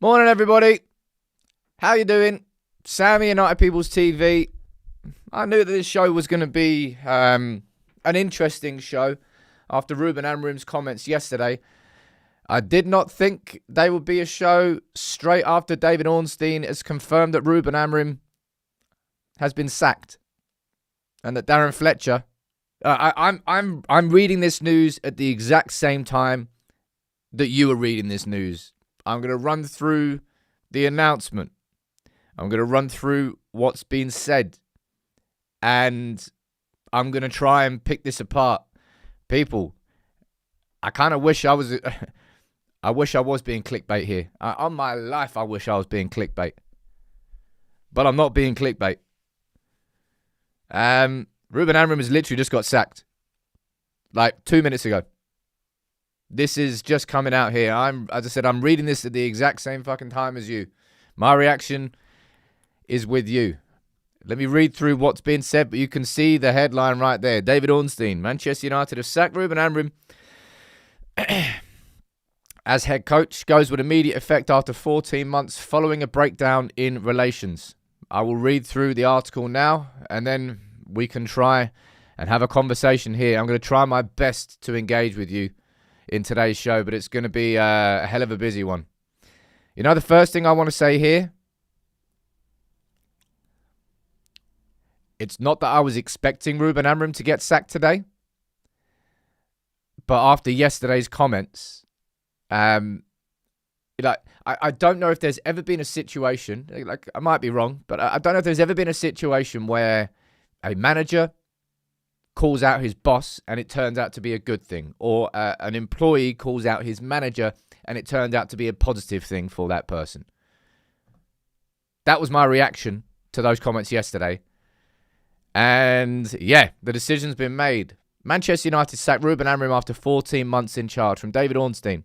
Morning, everybody. How you doing? Sammy, United People's TV. I knew that this show was going to be an interesting show after Ruben Amorim's comments yesterday. I did not think they would be a show straight after David Ornstein has confirmed that Ruben Amorim has been sacked and that Darren Fletcher. I'm reading this news at the exact same time that you are reading this news. I'm going to run through the announcement. I'm going to run through what's been said. And I'm going to try and pick this apart. People, I kind of wish I was... I wish I was being clickbait here. On my life, I wish I was being clickbait. But I'm not being clickbait. Ruben Amorim has literally just got sacked. Like 2 minutes ago. This is just coming out here. As I said, I'm reading this at the exact same fucking time as you. My reaction is with you. Let me read through what's been said, but you can see the headline right there. David Ornstein, Manchester United have sacked Ruben Amorim as head coach, goes with immediate effect after 14 months following a breakdown in relations. I will read through the article now, and then we can try and have a conversation here. I'm going to try my best to engage with you in today's show, but it's going to be a hell of a busy one. You know, the first thing I want to say here, it's not that I was expecting Ruben Amorim to get sacked today, but after yesterday's comments, I don't know if there's ever been a situation, like I might be wrong, but I don't know if there's ever been a situation where a manager calls out his boss and it turns out to be a good thing, or an employee calls out his manager and it turned out to be a positive thing for that person. That was my reaction to those comments yesterday. And yeah, the decision's been made. Manchester United sacked Ruben Amorim after 14 months in charge, from David Ornstein.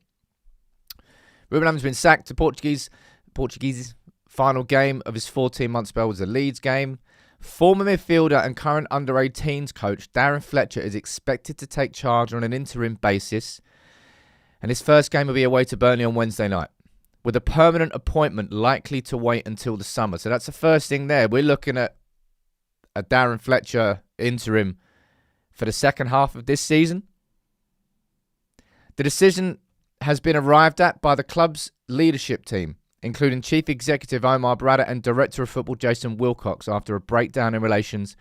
Ruben Amorim's been sacked. The Portuguese final game of his 14-month spell was the Leeds game. Former midfielder and current under-18s coach Darren Fletcher is expected to take charge on an interim basis, and his first game will be away to Burnley on Wednesday night, with a permanent appointment likely to wait until the summer. So that's the first thing there. We're looking at a Darren Fletcher interim for the second half of this season. The decision has been arrived at by the club's leadership team, including Chief Executive Omar Brada and Director of Football Jason Wilcox, after a breakdown in relations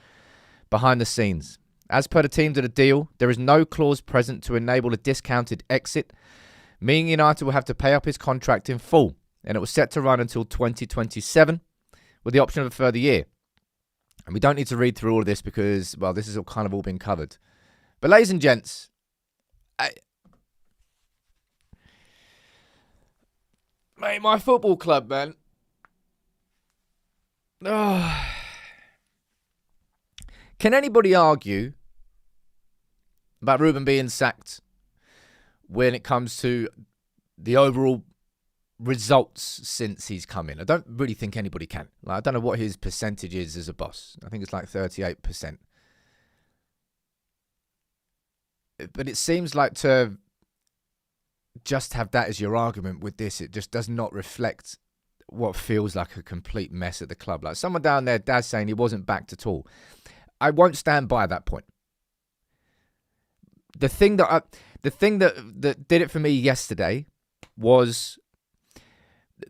behind the scenes. As per the team to the deal, there is no clause present to enable a discounted exit, meaning United will have to pay up his contract in full, and it was set to run until 2027, with the option of a further year. And we don't need to read through all of this because, well, this has all kind of all been covered. But ladies and gents, mate, my football club, man. Oh. Can anybody argue about Ruben being sacked when it comes to the overall results since he's come in? I don't really think anybody can. I don't know what his percentage is as a boss. I think it's like 38%. But it seems like to just have that as your argument with this, it just does not reflect what feels like a complete mess at the club. Like someone down there, Dad's saying he wasn't backed at all. I won't stand by that point. The thing that did it for me yesterday was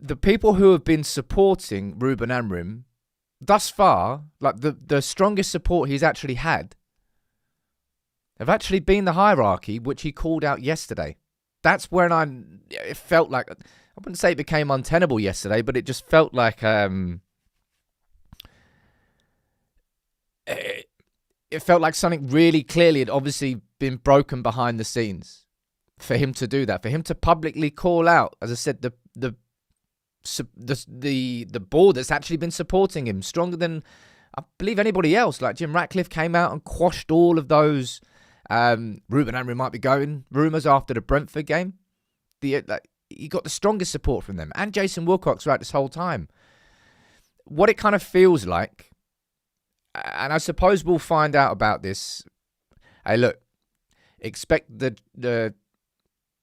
the people who have been supporting Ruben Amorim thus far, like the strongest support he's actually had, have actually been the hierarchy, which he called out yesterday. That's when it felt like, I wouldn't say it became untenable yesterday, but it just felt like it felt like something really clearly had obviously been broken behind the scenes for him to do that, for him to publicly call out, as I said, the board that's actually been supporting him stronger than I believe anybody else. Like Jim Ratcliffe came out and quashed all of those Ruben Amorim might be going rumours after the Brentford game. He got the strongest support from them, and Jason Wilcox throughout this whole time. What it kind of feels like, and I suppose we'll find out about this. Hey, look, expect the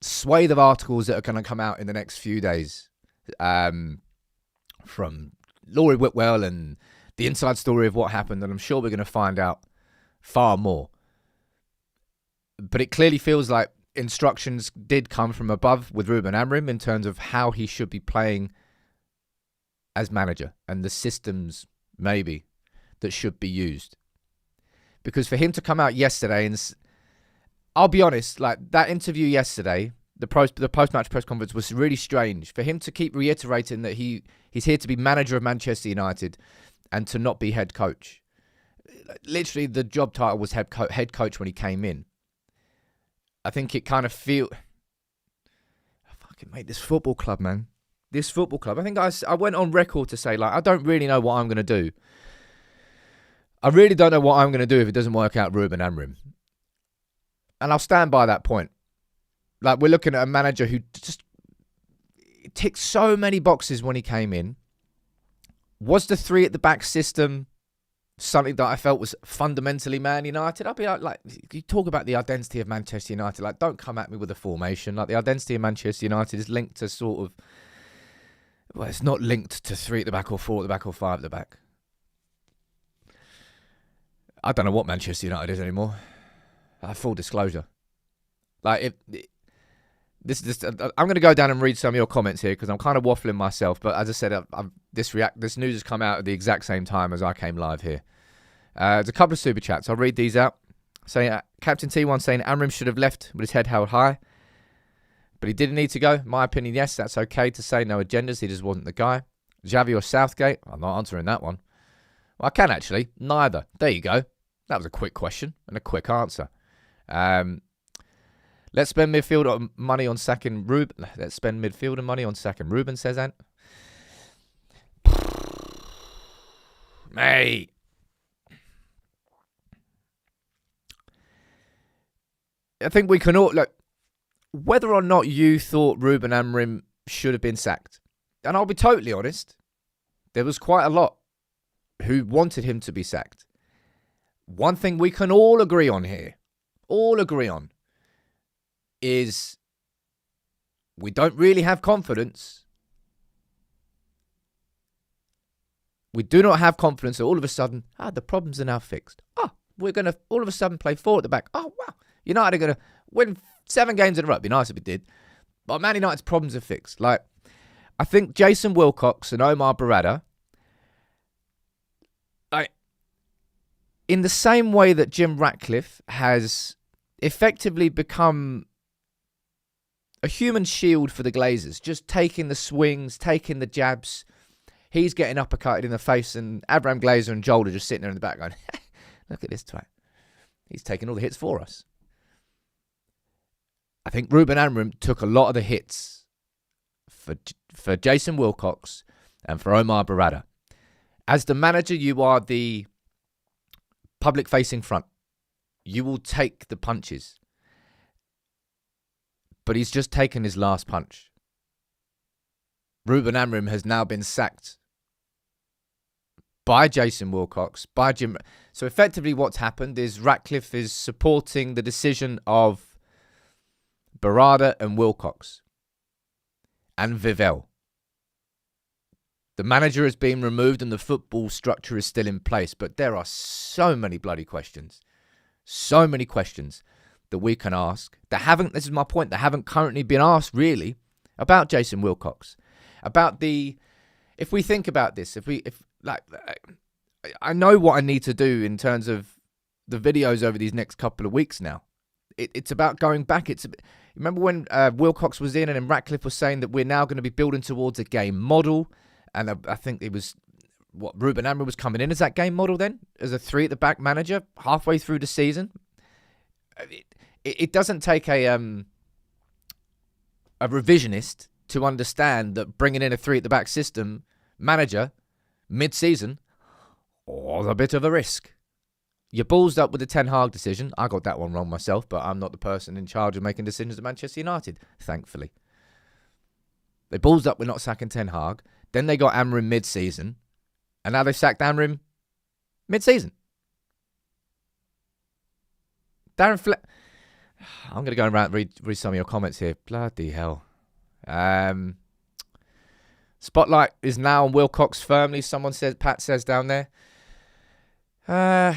swathe of articles that are going to come out in the next few days from Laurie Whitwell and the inside story of what happened, and I'm sure we're going to find out far more. But it clearly feels like instructions did come from above with Ruben Amorim in terms of how he should be playing as manager and the systems maybe that should be used. Because for him to come out yesterday and I'll be honest, like that interview yesterday, the post-match press conference was really strange. For him to keep reiterating that he's here to be manager of Manchester United and to not be head coach. Literally, the job title was head coach when he came in. I think it kind of fucking mate, this football club, man. This football club. I think I went on record to say, like, I don't really know what I'm going to do. I really don't know what I'm going to do if it doesn't work out Ruben Amorim. And I'll stand by that point. Like, we're looking at a manager who just ticked so many boxes when he came in. Was the three at the back system something that I felt was fundamentally Man United? I'll be like, you talk about the identity of Manchester United. Like, don't come at me with a formation. Like, the identity of Manchester United is linked to sort of, well, it's not linked to three at the back or four at the back or five at the back. I don't know what Manchester United is anymore. Full disclosure. Like, I'm going to go down and read some of your comments here because I'm kind of waffling myself. But as I said, this news has come out at the exact same time as I came live here. There's a couple of super chats. I'll read these out. Saying Captain T1 saying Amorim should have left with his head held high, but he didn't need to go. My opinion, yes, that's okay to say no agendas. He just wasn't the guy. Xavi or Southgate? I'm not answering that one. Well, I can actually. Neither. There you go. That was a quick question and a quick answer. Let's spend midfield money on sacking Ruben. Let's spend midfielder money on sacking Ruben, says Ant. Mate. I think we can all, look, whether or not you thought Ruben Amorim should have been sacked, and I'll be totally honest, there was quite a lot who wanted him to be sacked. One thing we can all agree on here, is we don't really have confidence. We do not have confidence that all of a sudden, the problems are now fixed. We're going to all of a sudden play four at the back. Oh, wow. United are going to win 7 games in a row. It'd be nice if we did. But Man United's problems are fixed. Like, I think Jason Wilcox and Omar Barada, in the same way that Jim Ratcliffe has effectively become a human shield for the Glazers, just taking the swings, taking the jabs. He's getting uppercutted in the face, and Abraham Glazer and Joel are just sitting there in the back going, look at this twat. He's taking all the hits for us. I think Ruben Amorim took a lot of the hits for Jason Wilcox and for Omar Barada. As the manager, you are the public-facing front. You will take the punches. But he's just taken his last punch. Ruben Amorim has now been sacked by Jason Wilcox, by Jim. So effectively what's happened is Ratcliffe is supporting the decision of Barada and Wilcox and Vivell. The manager has been removed and the football structure is still in place. But there are so many bloody questions. So many questions that we can ask that haven't, this is my point, that haven't currently been asked really about Jason Wilcox. About if we think about this, I know what I need to do in terms of the videos over these next couple of weeks now. It's about going back. Remember when Wilcox was in and then Ratcliffe was saying that we're now going to be building towards a game model. And I think it was, Ruben Amorim was coming in as that game model then, as a 3 at the back manager halfway through the season. It doesn't take a revisionist to understand that bringing in a 3 at the back system manager mid-season was a bit of a risk. You ballsed up with the Ten Hag decision. I got that one wrong myself, but I'm not the person in charge of making decisions at Manchester United, thankfully. They ballsed up with not sacking Ten Hag. Then they got Amorim mid-season. And now they've sacked Amorim mid-season. Darren Fletcher. I'm going to go around and read some of your comments here. Bloody hell. Spotlight is now on Wilcox firmly, Pat says down there. I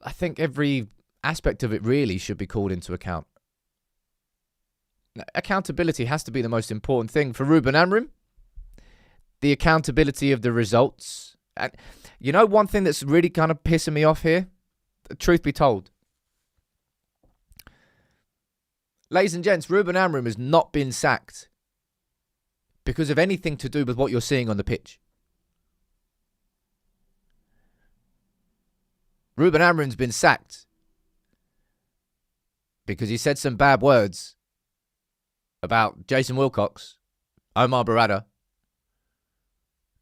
think every aspect of it really should be called into account. Accountability has to be the most important thing. For Ruben Amorim, the accountability of the results. And you know one thing that's really kind of pissing me off here? Truth be told. Ladies and gents, Ruben Amorim has not been sacked because of anything to do with what you're seeing on the pitch. Ruben Amorim's been sacked because he said some bad words about Jason Wilcox, Omar Barada,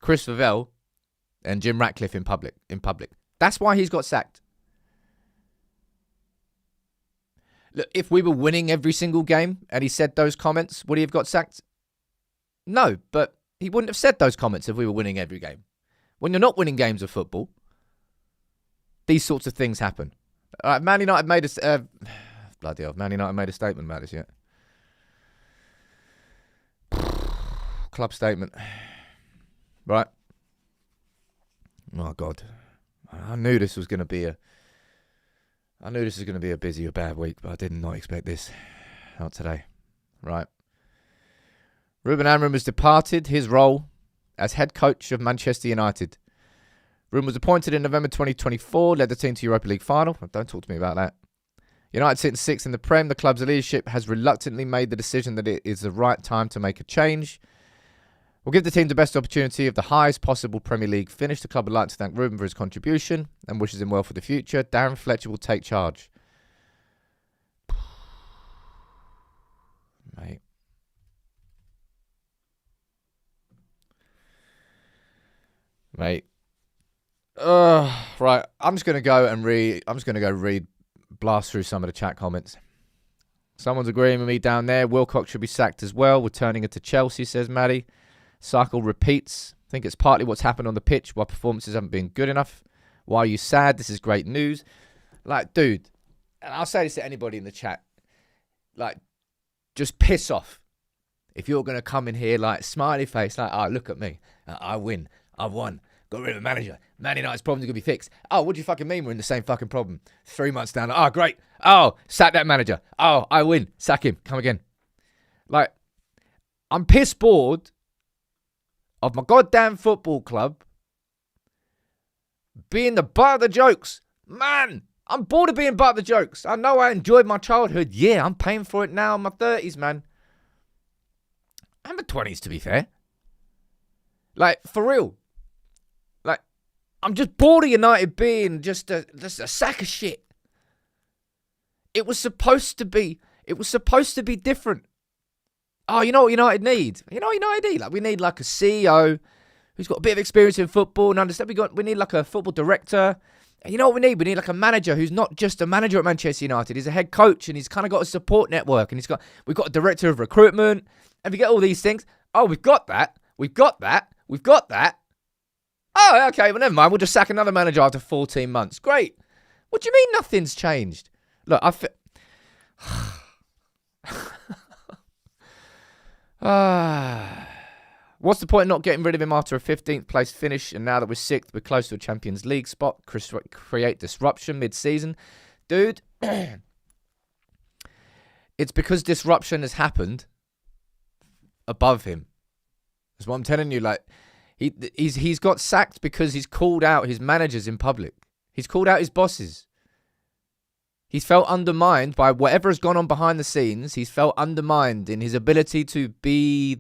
Chris Favell, and Jim Ratcliffe in public. That's why he's got sacked. Look, if we were winning every single game and he said those comments, would he have got sacked? No, but he wouldn't have said those comments if we were winning every game. When you're not winning games of football, these sorts of things happen. Man United made a... bloody hell, Man United made a statement about this yet. Club statement. Right. Oh, God. I knew this was going to be a busy or bad week, but I did not expect this. Not today. Right. Ruben Amorim has departed his role as head coach of Manchester United. Ruben was appointed in November 2024, led the team to Europa League final. Don't talk to me about that. United sitting sixth in the Prem. The club's leadership has reluctantly made the decision that it is the right time to make a change. We'll give the team the best opportunity of the highest possible Premier League finish. The club would like to thank Ruben for his contribution and wishes him well for the future. Darren Fletcher will take charge. Mate. Right. I'm just going to go blast through some of the chat comments. Someone's agreeing with me down there. Wilcox should be sacked as well. We're turning it to Chelsea, says Maddie. Cycle repeats. I think it's partly what's happened on the pitch, why performances haven't been good enough. Why are you sad? This is great news. Like, dude, and I'll say this to anybody in the chat. Like, just piss off. If you're going to come in here like smiley face, like, oh, look at me. I win. I've won. Got rid of the manager. Man United's problems are going to be fixed. Oh, what do you fucking mean we're in the same fucking problem? 3 months down. Oh, great. Oh, sack that manager. Oh, I win. Sack him. Come again. Like, I'm piss bored of my goddamn football club being the butt of the jokes. Man, I'm bored of being butt of the jokes. I know I enjoyed my childhood. Yeah, I'm paying for it now in my 30s, man. And my 20s, to be fair. Like, for real. Like, I'm just bored of United being just a sack of shit. It was supposed to be different. Oh, you know what United need? Like, we need like a CEO who's got a bit of experience in football and understand. We need like a football director. And you know what we need? We need like a manager who's not just a manager at Manchester United. He's a head coach and he's kind of got a support network and we've got a director of recruitment. And we get all these things. Oh, we've got that. Oh, okay, well, never mind. We'll just sack another manager after 14 months. Great. What do you mean nothing's changed? Look, what's the point of not getting rid of him after a 15th place finish? And now that we're 6th, we're close to a Champions League spot. Create disruption mid-season. Dude, it's because disruption has happened above him. That's what I'm telling you. Like, he's got sacked because he's called out his managers in public. He's called out his bosses. He's felt undermined by whatever has gone on behind the scenes. He's felt undermined in his ability to be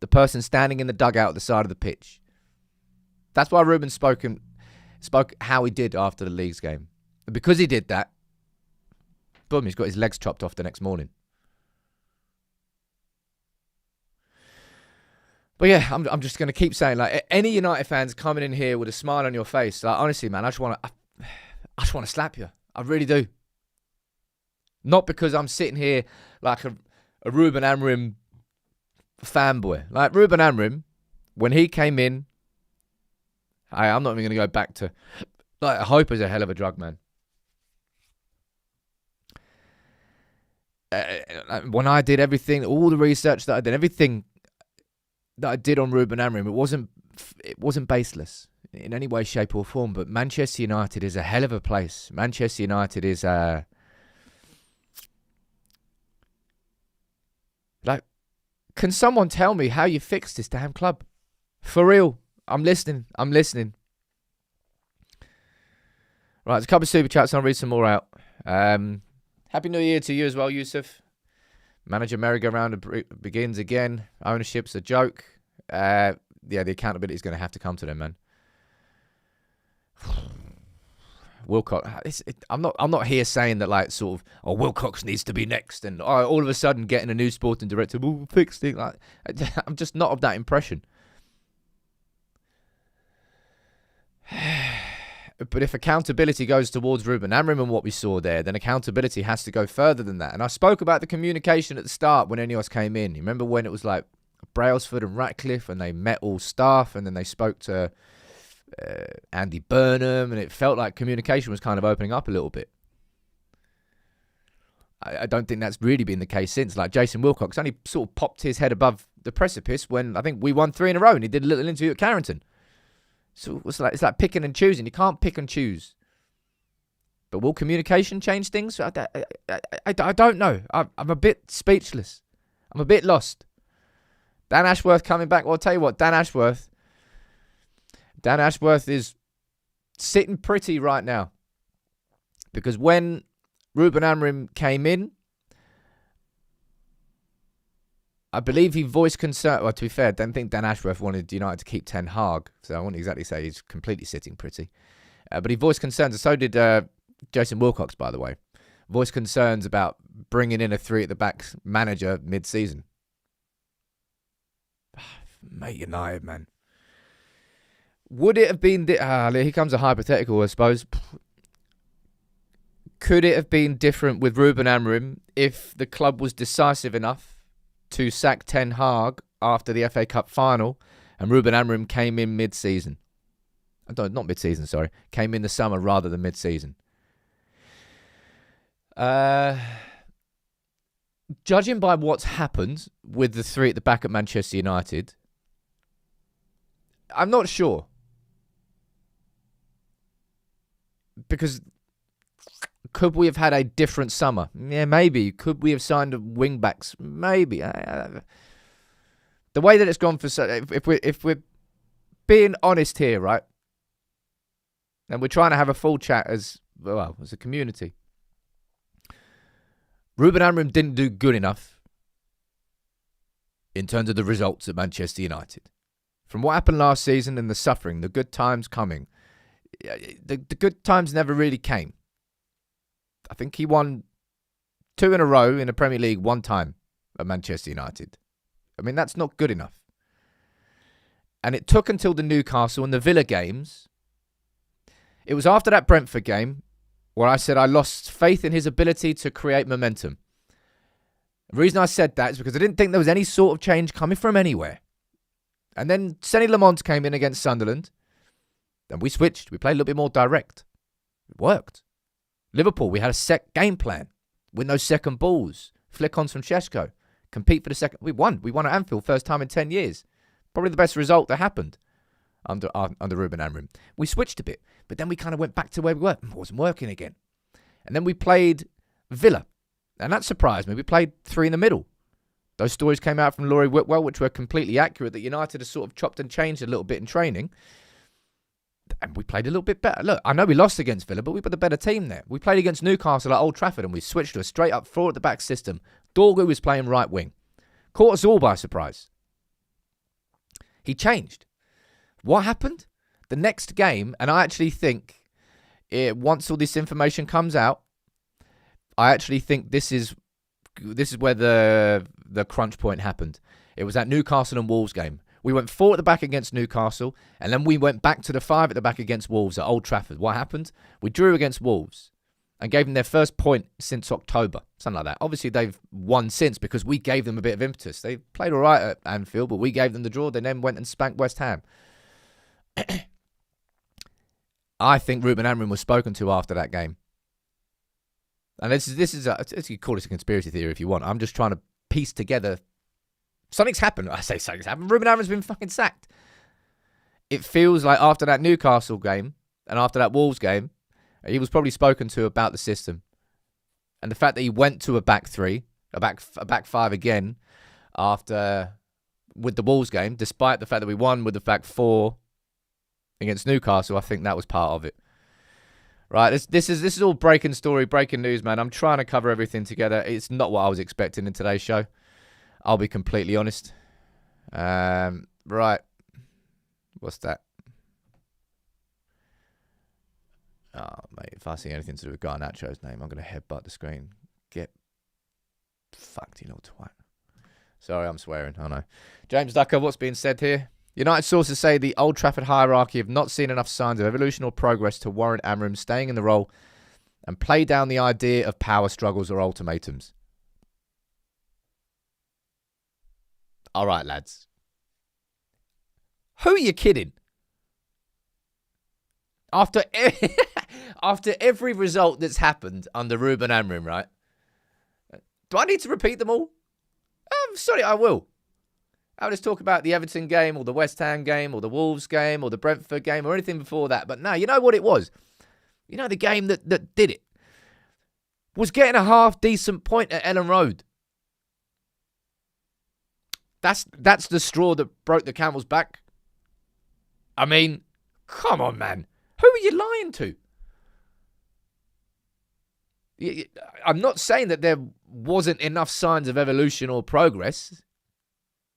the person standing in the dugout at the side of the pitch. That's why Ruben spoke how he did after the Leagues game. And because he did that, boom, he's got his legs chopped off the next morning. But yeah, I'm just going to keep saying, like, any United fans coming in here with a smile on your face, like, honestly, man, I just want to slap you. I really do. Not because I'm sitting here like a Ruben Amorim fanboy. Like, Ruben Amorim, when he came in, I'm not even going to go back to, like, hope is a hell of a drug, man. When I did everything, all the research that I did, everything that I did on Ruben Amorim, it wasn't baseless in any way, shape, or form. But Manchester United is a hell of a place. Manchester United is like, can someone tell me how you fix this damn club? For real, I'm listening. Right, there's a couple of super chats. I'll read some more out. Happy New Year to you as well, Yusuf. Manager merry-go-round begins again. Ownership's a joke. The accountability is going to have to come to them, man. Wilcox. I'm not here saying that, like, sort of, Wilcox needs to be next, and all of a sudden getting a new sporting director will fix things. Like, I'm just not of that impression. But if accountability goes towards Ruben Amorim and what we saw there, then accountability has to go further than that. And I spoke about the communication at the start when Ineos came in. You remember when it was like Brailsford and Ratcliffe, and they met all staff, and then they spoke to Andy Burnham, and it felt like communication was kind of opening up a little bit. I don't think that's really been the case since. Like, Jason Wilcox only sort of popped his head above the precipice when I think we won 3 in a row, and he did a little interview at Carrington. So it's like picking and choosing. You can't pick and choose. But will communication change things? I don't know. I'm a bit speechless. I'm a bit lost. Dan Ashworth coming back. Well, I'll tell you what, Dan Ashworth is sitting pretty right now. Because when Ruben Amorim came in, I believe he voiced concern. Well, to be fair, I don't think Dan Ashworth wanted United to keep Ten Hag, so I wouldn't exactly say he's completely sitting pretty. But he voiced concerns, and so did Jason Wilcox, by the way. Voiced concerns about bringing in a 3 at the back manager mid-season. Mate, United, man. Would it have been... here comes a hypothetical, I suppose. Could it have been different with Ruben Amorim if the club was decisive enough to sack Ten Hag after the FA Cup final and Ruben Amorim came in mid-season? Not mid-season, sorry. Came in the summer rather than mid-season. Judging by what's happened with the 3 at the back at Manchester United, I'm not sure. Because could we have had a different summer? Yeah, maybe. Could we have signed wing-backs? Maybe. The way that it's gone for... If we're being honest here, right? And we're trying to have a full chat as a community. Ruben Amorim didn't do good enough in terms of the results at Manchester United. From what happened last season and the suffering, the good times coming, the good times never really came. I think he won 2 in a row in the Premier League 1 time at Manchester United. I mean, that's not good enough. And it took until the Newcastle and the Villa games. It was after that Brentford game where I said I lost faith in his ability to create momentum. The reason I said that is because I didn't think there was any sort of change coming from anywhere. And then Sonny Lamont came in against Sunderland. Then we switched. We played a little bit more direct. It worked. Liverpool, we had a set game plan. Win those second balls. Flick-ons from Šeško. Compete for the second. We won. We won at Anfield, first time in 10 years. Probably the best result that happened under Ruben Amorim. We switched a bit, but then we kind of went back to where we were. It wasn't working again. And then we played Villa. And that surprised me. We played 3 in the middle. Those stories came out from Laurie Whitwell, which were completely accurate, that United has sort of chopped and changed a little bit in training. And we played a little bit better. Look, I know we lost against Villa, but we were the better team there. We played against Newcastle at Old Trafford and we switched to a straight up 4 at the back system. Dorgu was playing right wing. Caught us all by surprise. He changed. What happened? The next game, and I actually think once all this information comes out, I actually think this is where the crunch point happened. It was that Newcastle and Wolves game. We went 4 at the back against Newcastle, and then we went back to the 5 at the back against Wolves at Old Trafford. What happened? We drew against Wolves and gave them their first point since October. Something like that. Obviously, they've won since because we gave them a bit of impetus. They played all right at Anfield, but we gave them the draw. They then went and spanked West Ham. I think Ruben Amorim was spoken to after that game. And this is you call this a conspiracy theory if you want. I'm just trying to piece together. Something's happened. I say something's happened. Ruben Amorim's been fucking sacked. It feels like after that Newcastle game and after that Wolves game, he was probably spoken to about the system. And the fact that he went to a back three, a back five again after with the Wolves game, despite the fact that we won with the back four against Newcastle, I think that was part of it. Right, this is all breaking news, man. I'm trying to cover everything together. It's not what I was expecting in today's show. I'll be completely honest. Right. What's that? Oh, mate, if I see anything to do with Garnacho's name, I'm going to headbutt the screen. Get fucked, you little twat. Sorry, I'm swearing. I know. James Ducker, what's being said here? United sources say the Old Trafford hierarchy have not seen enough signs of evolution or progress to warrant Amorim staying in the role and play down the idea of power struggles or ultimatums. All right, lads. Who are you kidding? After every result that's happened under Ruben Amorim, right? Do I need to repeat them all? Sorry, I will. I'll just talk about the Everton game or the West Ham game or the Wolves game or the Brentford game or anything before that. But no, you know what it was? You know the game that did it? Was getting a half-decent point at Ellen Road. That's the straw that broke the camel's back. I mean, come on, man. Who are you lying to? I'm not saying that there wasn't enough signs of evolution or progress,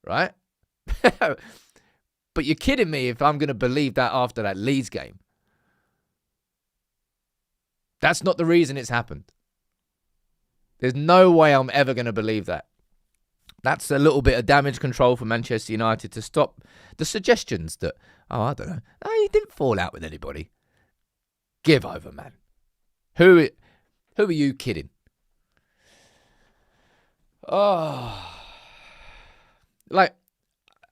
right? But you're kidding me if I'm going to believe that after that Leeds game. That's not the reason it's happened. There's no way I'm ever going to believe that. That's a little bit of damage control for Manchester United to stop the suggestions that, I don't know. No, he didn't fall out with anybody. Give over, man. Who are you kidding? Oh. Like,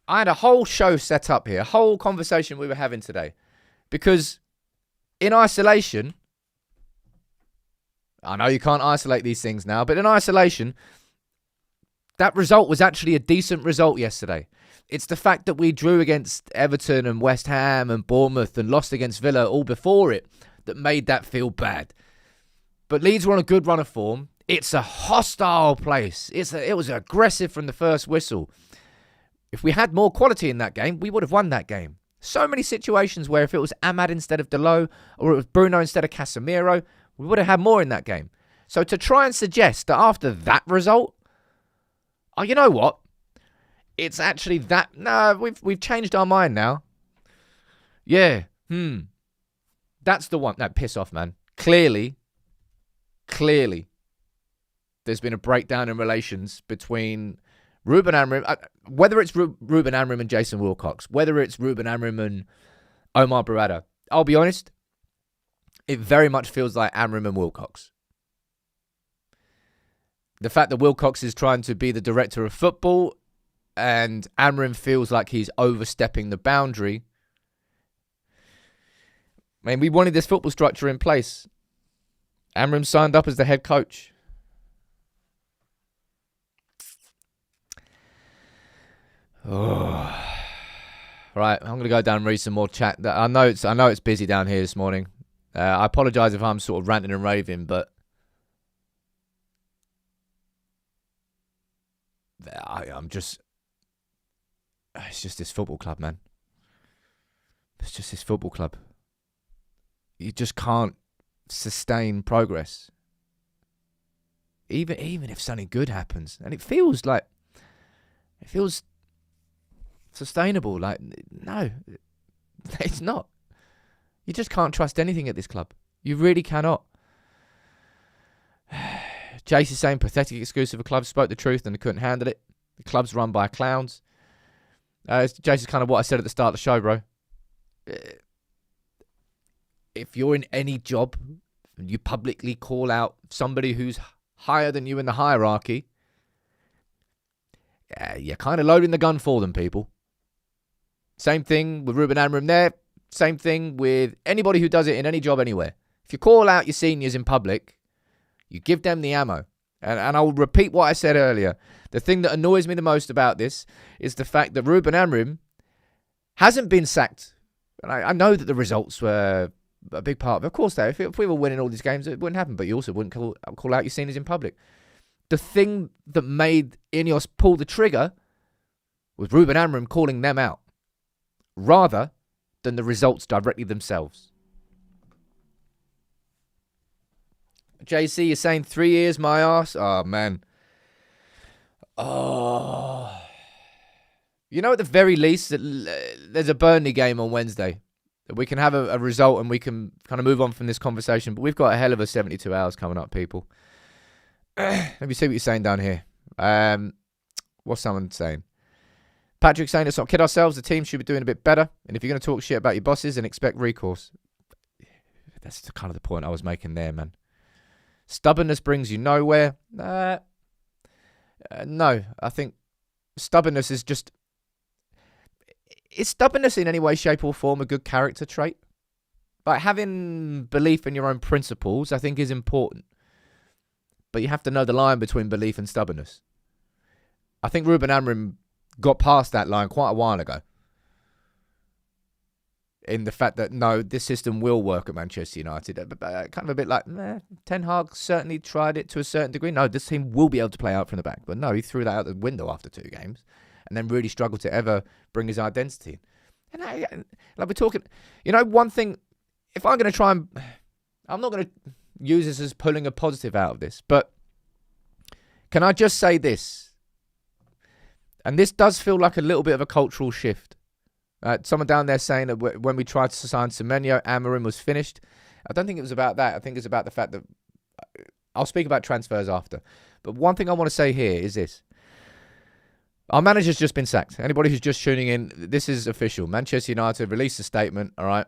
I had a whole show set up here, a whole conversation we were having today. Because in isolation, I know you can't isolate these things now, but in isolation, that result was actually a decent result yesterday. It's the fact that we drew against Everton and West Ham and Bournemouth and lost against Villa all before it that made that feel bad. But Leeds were on a good run of form. It's a hostile place. It was aggressive from the first whistle. If we had more quality in that game, we would have won that game. So many situations where if it was Ahmad instead of Delo or it was Bruno instead of Casemiro, we would have had more in that game. So to try and suggest that after that result, oh, you know what? It's actually that. No, we've changed our mind now. Yeah. That's the one. No, piss off, man. Clearly, there's been a breakdown in relations between Ruben Amorim, whether it's Ruben Amorim and Jason Wilcox, whether it's Ruben Amorim and Omar Barada. I'll be honest, it very much feels like Amorim and Wilcox. The fact that Wilcox is trying to be the director of football and Amorim feels like he's overstepping the boundary. I mean, we wanted this football structure in place. Amorim signed up as the head coach. Oh. Right, I'm going to go down and read some more chat. I know it's busy down here this morning. I apologise if I'm sort of ranting and raving, but it's just this football club, man. It's just this football club. You just can't sustain progress. Even if something good happens. And it feels sustainable. Like, no, it's not. You just can't trust anything at this club. You really cannot. Jace is saying pathetic excuse of a club spoke the truth and they couldn't handle it. The club's run by clowns. Jace is kind of what I said at the start of the show, bro. If you're in any job and you publicly call out somebody who's higher than you in the hierarchy, you're kind of loading the gun for them, people. Same thing with Ruben Amorim there. Same thing with anybody who does it in any job anywhere. If you call out your seniors in public, You give them the ammo. And I'll repeat what I said earlier. The thing that annoys me the most about this is the fact that Ruben Amorim hasn't been sacked. And I know that the results were a big part of it. Of course, though, if we were winning all these games, it wouldn't happen. But you also wouldn't call out your seniors in public. The thing that made Ineos pull the trigger was Ruben Amorim calling them out, rather than the results directly themselves. JC, you're saying 3 years, my arse? Oh, man. Oh. You know, at the very least, there's a Burnley game on Wednesday. We can have a result and we can kind of move on from this conversation. But we've got a hell of a 72 hours coming up, people. Let me see what you're saying down here. What's someone saying? Patrick saying, let's not kid ourselves. The team should be doing a bit better. And if you're going to talk shit about your bosses, then expect recourse. That's kind of the point I was making there, man. Stubbornness brings you nowhere. No, I think stubbornness is just... Is stubbornness in any way, shape or form a good character trait? Like having belief in your own principles, I think is important. But you have to know the line between belief and stubbornness. I think Ruben Amorim got past that line quite a while ago. In the fact that, no, this system will work at Manchester United. Kind of a bit like, Ten Hag certainly tried it to a certain degree. No, this team will be able to play out from the back. But no, he threw that out the window after 2 games. And then really struggled to ever bring his identity. And like we're talking, one thing, if I'm going to try and, I'm not going to use this as pulling a positive out of this, but can I just say this? And this does feel like a little bit of a cultural shift. Someone down there saying that when we tried to sign Semenyo, Amorim was finished. I don't think it was about that. I think it's about the fact that I'll speak about transfers after. But one thing I want to say here is this. Our manager's just been sacked. Anybody who's just tuning in, this is official. Manchester United released a statement, all right?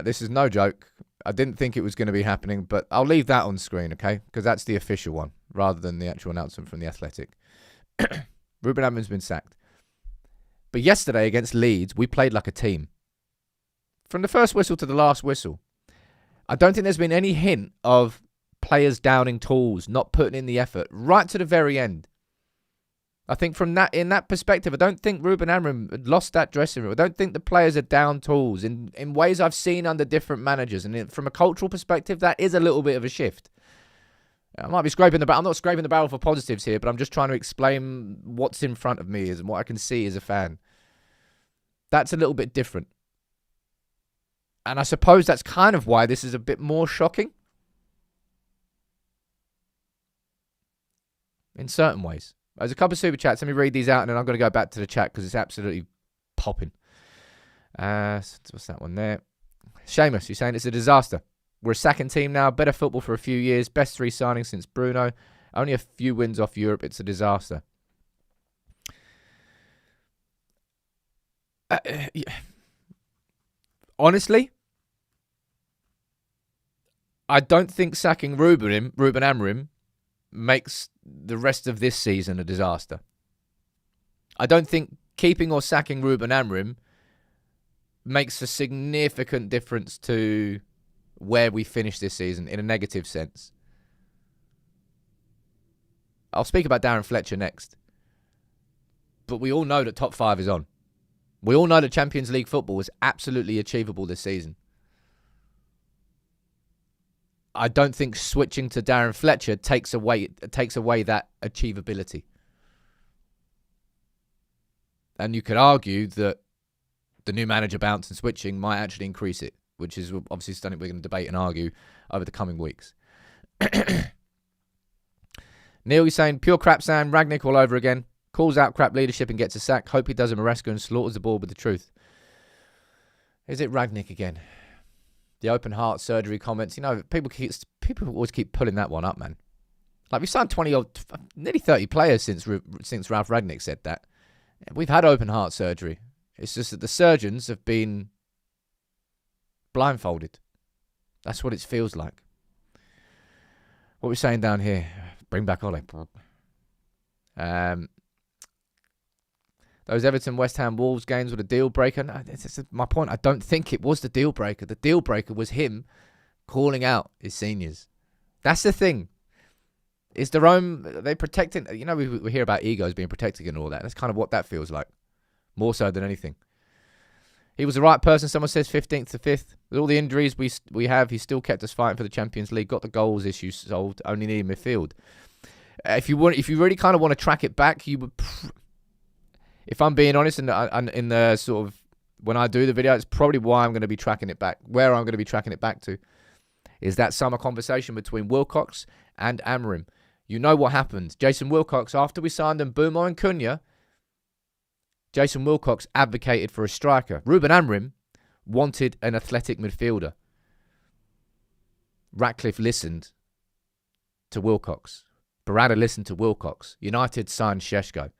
This is no joke. I didn't think it was going to be happening, but I'll leave that on screen, okay? Because that's the official one, rather than the actual announcement from The Athletic. Ruben Amorim's been sacked. But yesterday against Leeds, we played like a team. From the first whistle to the last whistle. I don't think there's been any hint of players downing tools, not putting in the effort, right to the very end. I think in that perspective, I don't think Ruben Amorim lost that dressing room. I don't think the players are down tools in ways I've seen under different managers. And from a cultural perspective, that is a little bit of a shift. I might be scraping the barrel. I'm not scraping the barrel for positives here, but I'm just trying to explain what's in front of me and what I can see as a fan. That's a little bit different. And I suppose that's kind of why this is a bit more shocking. In certain ways. There's a couple of super chats. Let me read these out and then I'm going to go back to the chat because it's absolutely popping. What's that one there? Seamus, you're saying it's a disaster. We're a second team now. Better football for a few years. Best 3 signings since Bruno. Only a few wins off Europe. It's a disaster. Honestly, I don't think sacking Ruben Amorim makes the rest of this season a disaster. I don't think keeping or sacking Ruben Amorim makes a significant difference to where we finish this season in a negative sense. I'll speak about Darren Fletcher next. But we all know that top 5 is on. We all know that Champions League football is absolutely achievable this season. I don't think switching to Darren Fletcher takes away that achievability. And you could argue that the new manager bounce and switching might actually increase it, which is obviously something we're going to debate and argue over the coming weeks. Neil, you're saying, pure crap, Sam. Ragnick all over again. Calls out crap leadership and gets a sack. Hope he does a Maresca and slaughters the ball with the truth. Is it Ragnick again? The open heart surgery comments. People always keep pulling that one up, man. Like, we've signed 20 nearly 30 players since Ralph Ragnick said that. We've had open heart surgery. It's just that the surgeons have been blindfolded. That's what it feels like. What we're saying down here. Bring back Ole. Those Everton, West Ham, Wolves games were the deal breaker. No, this is my point. I don't think it was the deal breaker. The deal breaker was him calling out his seniors. That's the thing. Is their own, they protecting, we hear about egos being protected and all that. That's kind of what that feels like, more so than anything. He was the right person. Someone says 15th to 5th. With all the injuries we have, he still kept us fighting for the Champions League, got the goals issue solved, only needed midfield. If you really kind of want to track it back, you would, if I'm being honest, in the sort of, when I do the video, it's probably why I'm going to be tracking it back. Where I'm going to be tracking it back to is that summer conversation between Wilcox and Amorim. You know what happened. Jason Wilcox, after we signed him, Boomer and Cunha, Jason Wilcox advocated for a striker. Ruben Amorim wanted an athletic midfielder. Ratcliffe listened to Wilcox. Barada listened to Wilcox. United signed Šeško.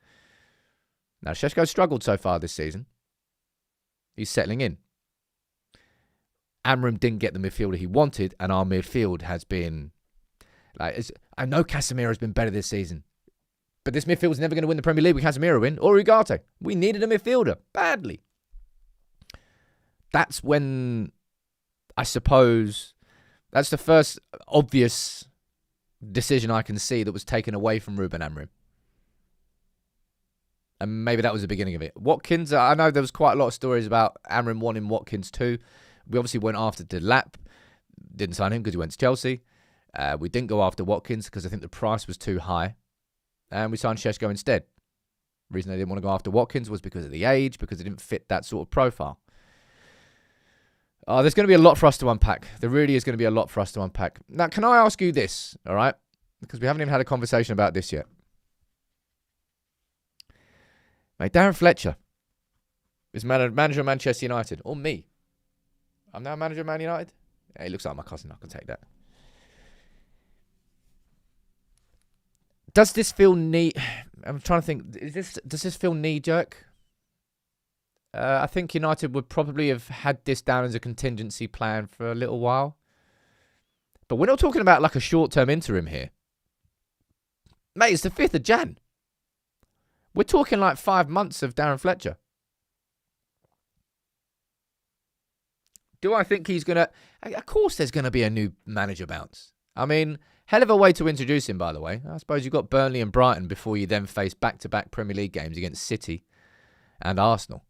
Now, Šeško struggled so far this season. He's settling in. Amorim didn't get the midfielder he wanted, and our midfield has been... I know Casemiro's been better this season, but this midfield's never going to win the Premier League with Casemiro in or Ugarte. We needed a midfielder badly. That's when, I suppose, that's the first obvious decision I can see that was taken away from Ruben Amorim. And maybe that was the beginning of it. Watkins, I know there was quite a lot of stories about Amorim wanting Watkins too. We obviously went after Delap. Didn't sign him because he went to Chelsea. We didn't go after Watkins because I think the price was too high. And we signed Šeško instead. The reason they didn't want to go after Watkins was because of the age, because it didn't fit that sort of profile. There's going to be a lot for us to unpack. There really is going to be a lot for us to unpack. Now, can I ask you this, all right? Because we haven't even had a conversation about this yet. Mate, Darren Fletcher is manager of Manchester United, or me. I'm now manager of Man United. Yeah, he looks like my cousin. I can take that. Does this feel I'm trying to think. Does this feel knee-jerk? I think United would probably have had this down as a contingency plan for a little while. But we're not talking about like a short-term interim here. Mate, it's the 5th of Jan. We're talking like 5 months of Darren Fletcher. Do I think he's going to... Of course there's going to be a new manager bounce. I mean, hell of a way to introduce him, by the way. I suppose you've got Burnley and Brighton before you then face back-to-back Premier League games against City and Arsenal.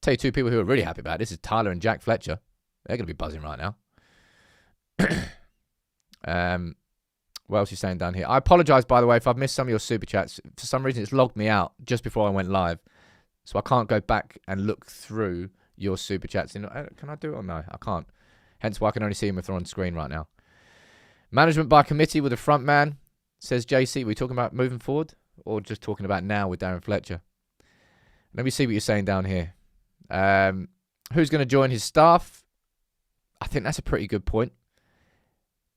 Tell you two people who are really happy about this is Tyler and Jack Fletcher. They're going to be buzzing right now. What else are you saying down here? I apologise, by the way, if I've missed some of your super chats. For some reason, it's logged me out just before I went live. So I can't go back and look through your super chats. Can I do it or no? I can't. Hence why I can only see them if they're on screen right now. Management by committee with a front man, says JC. Are we talking about moving forward or just talking about now with Darren Fletcher? Let me see what you're saying down here. Who's going to join his staff? I think that's a pretty good point.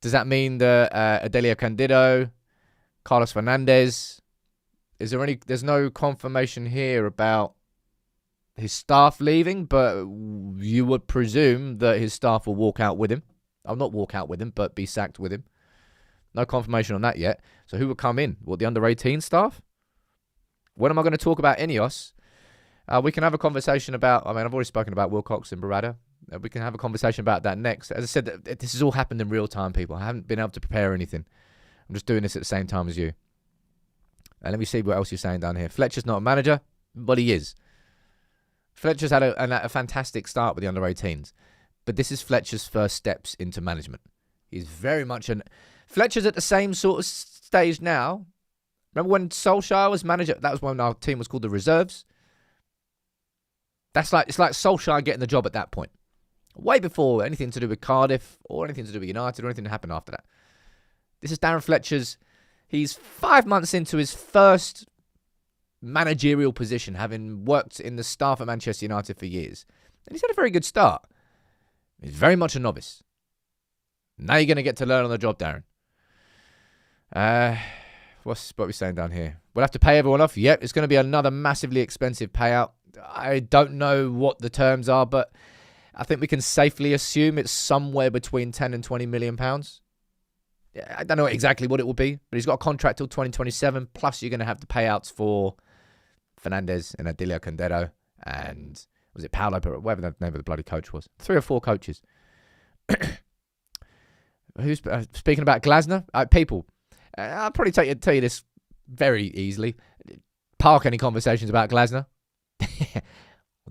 Does that mean that Adelia Candido, Carlos Fernandez? There's no confirmation here about his staff leaving, but you would presume that his staff will walk out with him. I'll not walk out with him, but be sacked with him. No confirmation on that yet. So who will come in? What, the under-18 staff? When am I going to talk about Ineos? We can have a conversation about... I've already spoken about Wilcox and Barada. We can have a conversation about that next. As I said, this has all happened in real time, people. I haven't been able to prepare anything. I'm just doing this at the same time as you. Let me see what else you're saying down here. Fletcher's not a manager, but he is. Fletcher's had a fantastic start with the under-18s. But this is Fletcher's first steps into management. He's very much Fletcher's at the same sort of stage now. Remember when Solskjaer was manager? That was when our team was called the Reserves. It's like Solskjaer getting the job at that point. Way before anything to do with Cardiff or anything to do with United or anything that happened after that. This is Darren Fletcher's... He's 5 months into his first managerial position, having worked in the staff at Manchester United for years. And he's had a very good start. He's very much a novice. Now you're going to get to learn on the job, Darren. What are we saying down here? We'll have to pay everyone off. Yep, it's going to be another massively expensive payout. I don't know what the terms are, but I think we can safely assume it's somewhere between 10 and 20 million pounds. I don't know exactly what it will be, but he's got a contract till 2027. Plus, you're going to have the payouts for Fernandez and Adelia Candido and was it Paolo, whatever the name of the bloody coach was. 3 or 4 coaches. Who's speaking about Glasner? People. I'll probably tell you this very easily. Park any conversations about Glasner.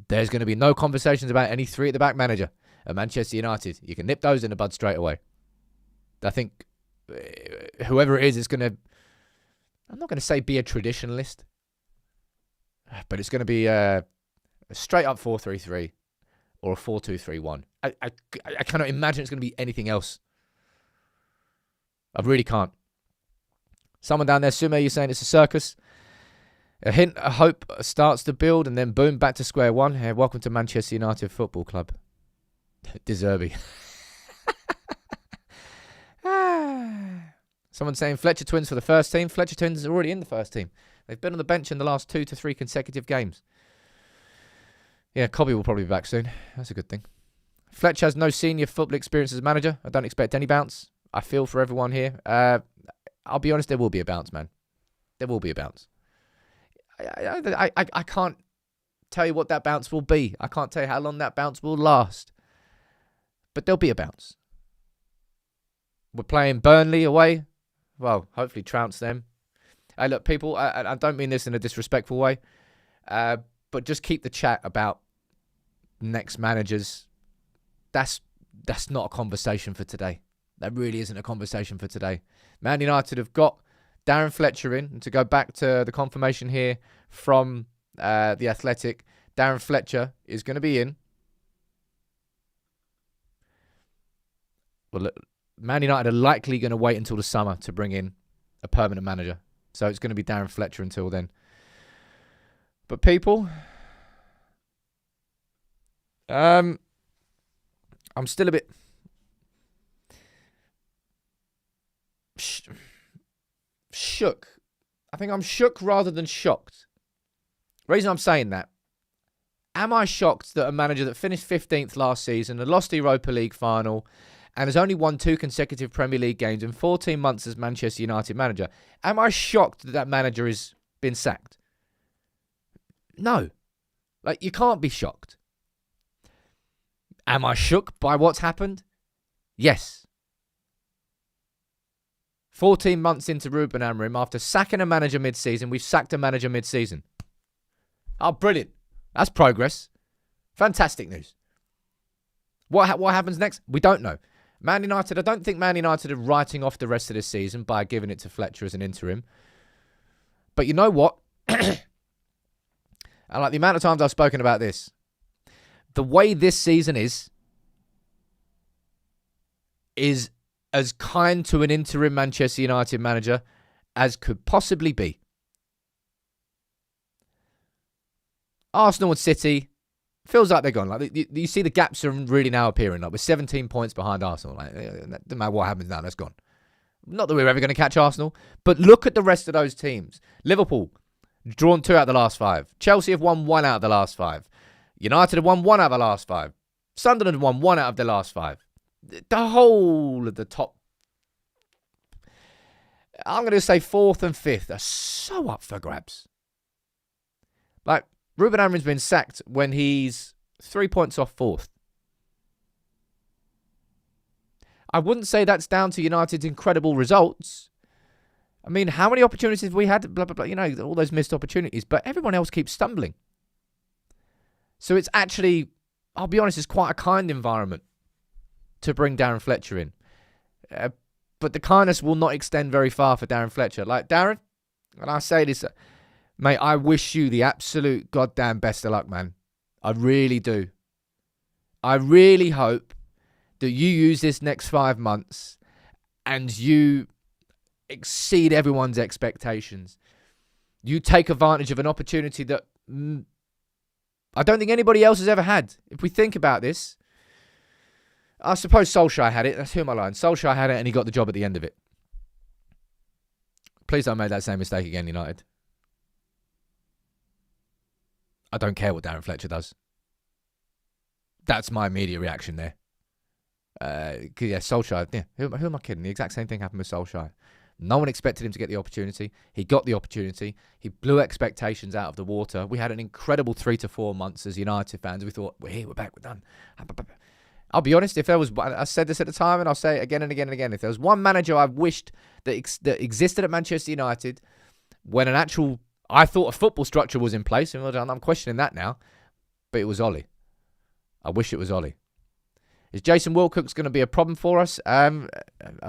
There's going to be no conversations about any three at the back manager at Manchester United. You can nip those in the bud straight away. I think whoever it is going to, I'm not going to say be a traditionalist, but it's going to be a straight up 4-3-3 or a 4-2-3-1. I cannot imagine it's going to be anything else. I really can't. Someone down there, Sume, you're saying it's a circus. A hint, a hope starts to build, and then boom, back to square one. Hey, welcome to Manchester United Football Club. Deserby. Someone saying Fletcher twins for the first team. Fletcher twins are already in the first team. They've been on the bench in the last 2 to 3 consecutive games. Yeah, Cobby will probably be back soon. That's a good thing. Fletcher has no senior football experience as manager. I don't expect any bounce. I feel for everyone here. I'll be honest, there will be a bounce, man. There will be a bounce. I can't tell you what that bounce will be. I can't tell you how long that bounce will last. But there'll be a bounce. We're playing Burnley away. Well, hopefully trounce them. Hey, look, people, I don't mean this in a disrespectful way. But just keep the chat about next managers. That's not a conversation for today. That really isn't a conversation for today. Man United have got Darren Fletcher in. And to go back to the confirmation here from The Athletic, Darren Fletcher is going to be in. Well, look, Man United are likely going to wait until the summer to bring in a permanent manager. So it's going to be Darren Fletcher until then. But people, I'm still a bit shook. I think I'm shook rather than shocked. The reason I'm saying that, am I shocked that a manager that finished 15th last season and lost the Europa League final and has only won 2 consecutive Premier League games in 14 months as Manchester United manager, am I shocked that that manager has been sacked? No. Like, you can't be shocked. Am I shook by what's happened? Yes. 14 months into Ruben Amorim, after sacking a manager mid-season, we've sacked a manager mid-season. Oh, brilliant. That's progress. Fantastic news. What happens next? We don't know. Man United, I don't think Man United are writing off the rest of this season by giving it to Fletcher as an interim. But you know what? And like the amount of times I've spoken about this, the way this season is as kind to an interim Manchester United manager as could possibly be. Arsenal and City, feels like they're gone. Like you see the gaps are really now appearing. Like we're 17 points behind Arsenal. Like, no matter what happens now, that's gone. Not that we're ever going to catch Arsenal, but look at the rest of those teams. Liverpool, drawn 2 out of the last 5. Chelsea have won 1 out of the last 5. United have won 1 out of the last 5. Sunderland have won 1 out of the last 5. The whole of the top, I'm going to say 4th and 5th, are so up for grabs. Like, Ruben Amorim's been sacked when he's 3 points off 4th. I wouldn't say that's down to United's incredible results. I mean, how many opportunities have we had? Blah, blah, blah, you know, all those missed opportunities. But everyone else keeps stumbling. So it's actually, I'll be honest, it's quite a kind environment to bring Darren Fletcher in. But the kindness will not extend very far for Darren Fletcher. Like, Darren, and I say this, mate, I wish you the absolute goddamn best of luck, man. I really do. I really hope that you use this next 5 months and you exceed everyone's expectations. You take advantage of an opportunity that I don't think anybody else has ever had. If we think about this, I suppose Solskjaer had it. That's who am I lying? Solskjaer had it and he got the job at the end of it. Please don't make that same mistake again, United. I don't care what Darren Fletcher does. That's my immediate reaction there. Yeah, Solskjaer. Yeah, who am I kidding? The exact same thing happened with Solskjaer. No one expected him to get the opportunity. He got the opportunity. He blew expectations out of the water. We had an incredible 3 to 4 months as United fans. We thought, we're here, we're back, we're done. I'll be honest, if there was, I said this at the time and I'll say it again and again and again, if there was one manager I wished that existed at Manchester United when I thought a football structure was in place, and I'm questioning that now, but it was Ollie. I wish it was Ollie. Is Jason Wilcox going to be a problem for us? I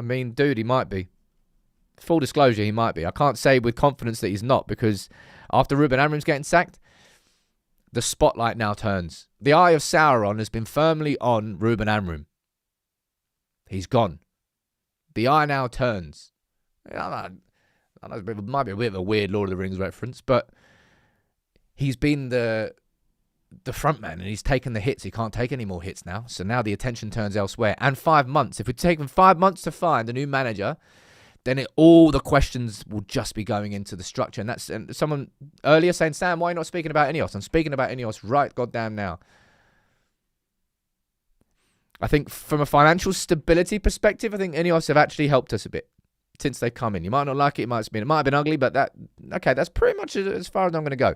mean, dude, he might be. Full disclosure, he might be. I can't say with confidence that he's not, because after Ruben Amorim's getting sacked, the spotlight now turns. The eye of Sauron has been firmly on Ruben Amorim. He's gone. The eye now turns. I know it might be a bit of a weird Lord of the Rings reference, but he's been the front man, and he's taken the hits. He can't take any more hits now. So now the attention turns elsewhere. And 5 months. If we've taken 5 months to find a new manager, then all the questions will just be going into the structure. And someone earlier saying, Sam, why are you not speaking about Ineos? I'm speaking about Ineos right goddamn now. I think from a financial stability perspective, I think Ineos have actually helped us a bit since they've come in. You might not like it. It might have been ugly, but that's pretty much as far as I'm going to go.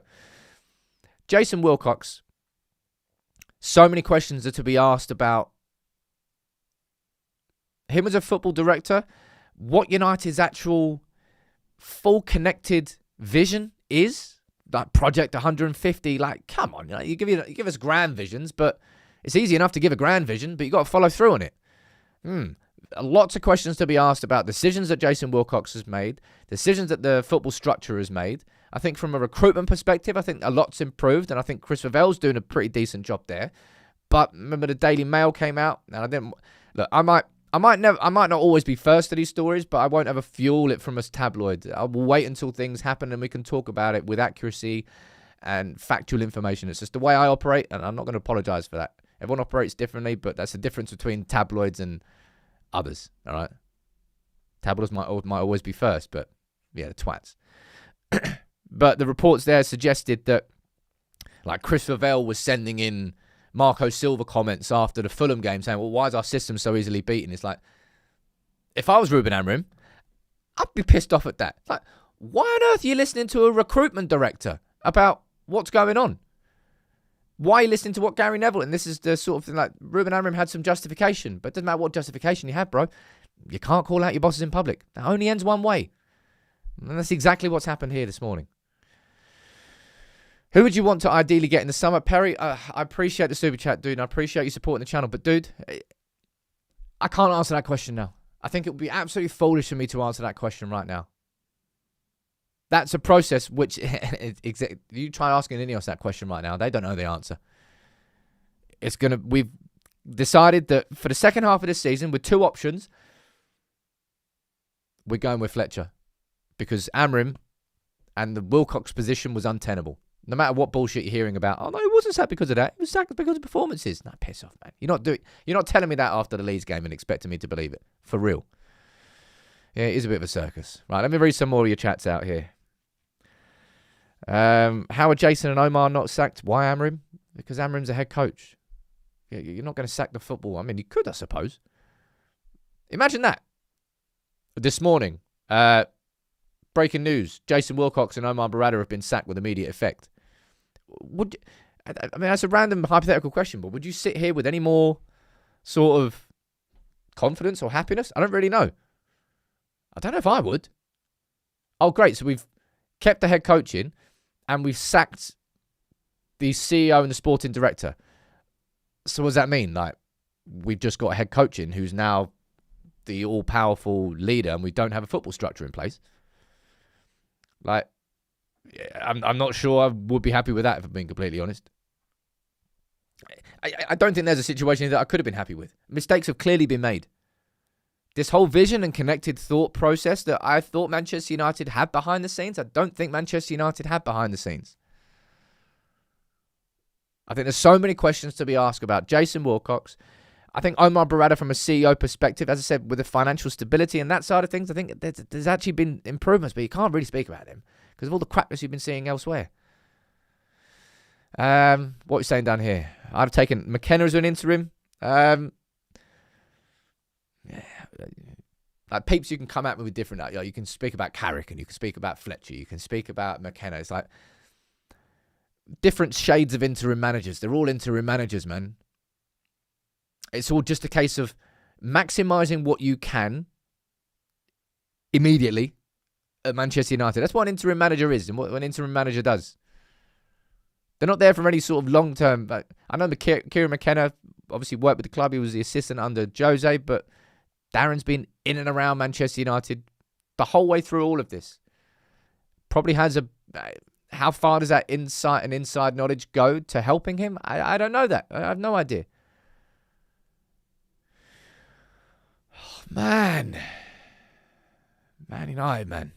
Jason Wilcox. So many questions are to be asked about him as a football director, what United's actual full connected vision is, like Project 150. Like, come on, you give us grand visions, but it's easy enough to give a grand vision, but you got to follow through on it. Lots of questions to be asked about decisions that Jason Wilcox has made, decisions that the football structure has made. I think from a recruitment perspective, I think a lot's improved, and I think Chris Vavell's doing a pretty decent job there. But remember, the Daily Mail came out, and I didn't look. I might not always be first to these stories, but I won't ever fuel it from a tabloid. I will wait until things happen, and we can talk about it with accuracy and factual information. It's just the way I operate, and I'm not going to apologise for that. Everyone operates differently, but that's the difference between tabloids and others. All right, tabloids might always be first, but yeah, the twats. But the reports there suggested that, like, Chris Vavell was sending in Marco Silva comments after the Fulham game saying, well, why is our system so easily beaten? It's like, if I was Ruben Amorim, I'd be pissed off at that. Like, why on earth are you listening to a recruitment director about what's going on? Why are you listening to what Gary Neville? And this is the sort of thing, like, Ruben Amorim had some justification, but it doesn't matter what justification you have, bro. You can't call out your bosses in public. That only ends one way. And that's exactly what's happened here this morning. Who would you want to ideally get in the summer? Perry, I appreciate the super chat, dude, and I appreciate you supporting the channel. But, dude, I can't answer that question now. I think it would be absolutely foolish for me to answer that question right now. That's a process which, you try asking Ineos that question right now, they don't know the answer. We've decided that for the second half of this season, with two options, we're going with Fletcher. Because Amorim and the Wilcox position was untenable. No matter what bullshit you're hearing about, oh no, he wasn't sacked because of that. He was sacked because of performances. No, piss off, man. You're not telling me that after the Leeds game and expecting me to believe it. For real. Yeah, it is a bit of a circus. Right, let me read some more of your chats out here. How are Jason and Omar not sacked? Why Amorim? Because Amorim's a head coach. You're not going to sack the football. I mean, you could, I suppose. Imagine that. This morning, breaking news. Jason Wilcox and Omar Barada have been sacked with immediate effect. That's a random hypothetical question, but would you sit here with any more sort of confidence or happiness? I don't really know. I don't know if I would. Oh, great. So we've kept the head coach in and we've sacked the CEO and the sporting director. So what does that mean? Like, we've just got a head coach in who's now the all-powerful leader and we don't have a football structure in place? Like, I'm not sure I would be happy with that, if I'm being completely honest. I don't think there's a situation that I could have been happy with. Mistakes have clearly been made. This whole vision and connected thought process that I thought Manchester United had behind the scenes, I don't think Manchester United had behind the scenes. I think there's so many questions to be asked about Jason Wilcox. I think Omar Barada, from a CEO perspective, as I said, with the financial stability and that side of things, I think there's actually been improvements, but you can't really speak about them because of all the crapness you've been seeing elsewhere. What are you saying down here? I've taken McKenna as an interim. Like, peeps, you can come at me with different. You can speak about Carrick and you can speak about Fletcher. You can speak about McKenna. It's like different shades of interim managers. They're all interim managers, man. It's all just a case of maximising what you can immediately at Manchester United. That's what an interim manager is and what an interim manager does. They're not there for any sort of long-term... I know Kieran McKenna obviously worked with the club. He was the assistant under Jose, but Darren's been in and around Manchester United the whole way through all of this. Probably has a... How far does that insight and inside knowledge go to helping him? I don't know that. I have no idea. Oh, man. Man United, man.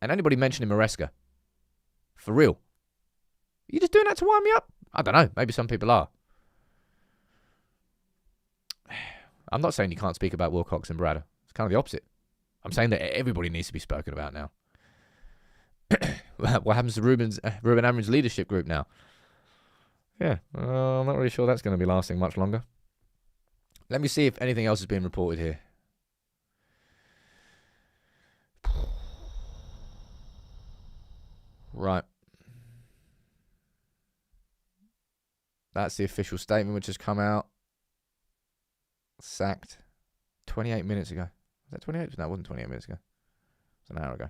And anybody mentioning Maresca? For real? Are you just doing that to wind me up? I don't know. Maybe some people are. I'm not saying you can't speak about Wilcox and Brada. It's kind of the opposite. I'm saying that everybody needs to be spoken about now. What happens to Ruben Amorim's leadership group now? Yeah, I'm not really sure that's going to be lasting much longer. Let me see if anything else is being reported here. Right. That's the official statement which has come out. Sacked 28 minutes ago. Was that 28? No, it wasn't 28 minutes ago. It was an hour ago.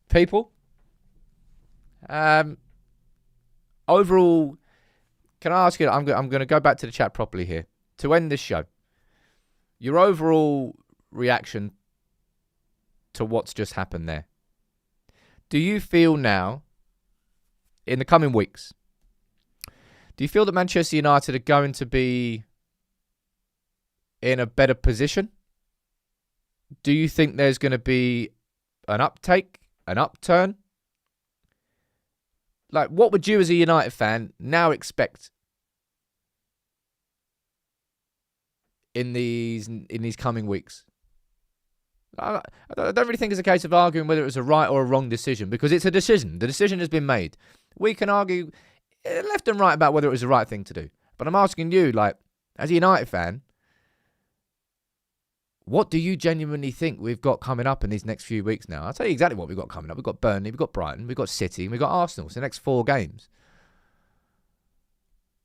People. Overall, can I ask you, I'm going to go back to the chat properly here. To end this show, your overall reaction to what's just happened there. Do you feel now, in the coming weeks, do you feel that Manchester United are going to be in a better position? Do you think there's going to be an uptake, an upturn? Like, what would you as a United fan now expect in these coming weeks? I don't really think it's a case of arguing whether it was a right or a wrong decision, because it's a decision. The decision has been made. We can argue left and right about whether it was the right thing to do. But I'm asking you, like, as a United fan, what do you genuinely think we've got coming up in these next few weeks now? I'll tell you exactly what we've got coming up. We've got Burnley, we've got Brighton, we've got City, and we've got Arsenal. It's the next 4 games.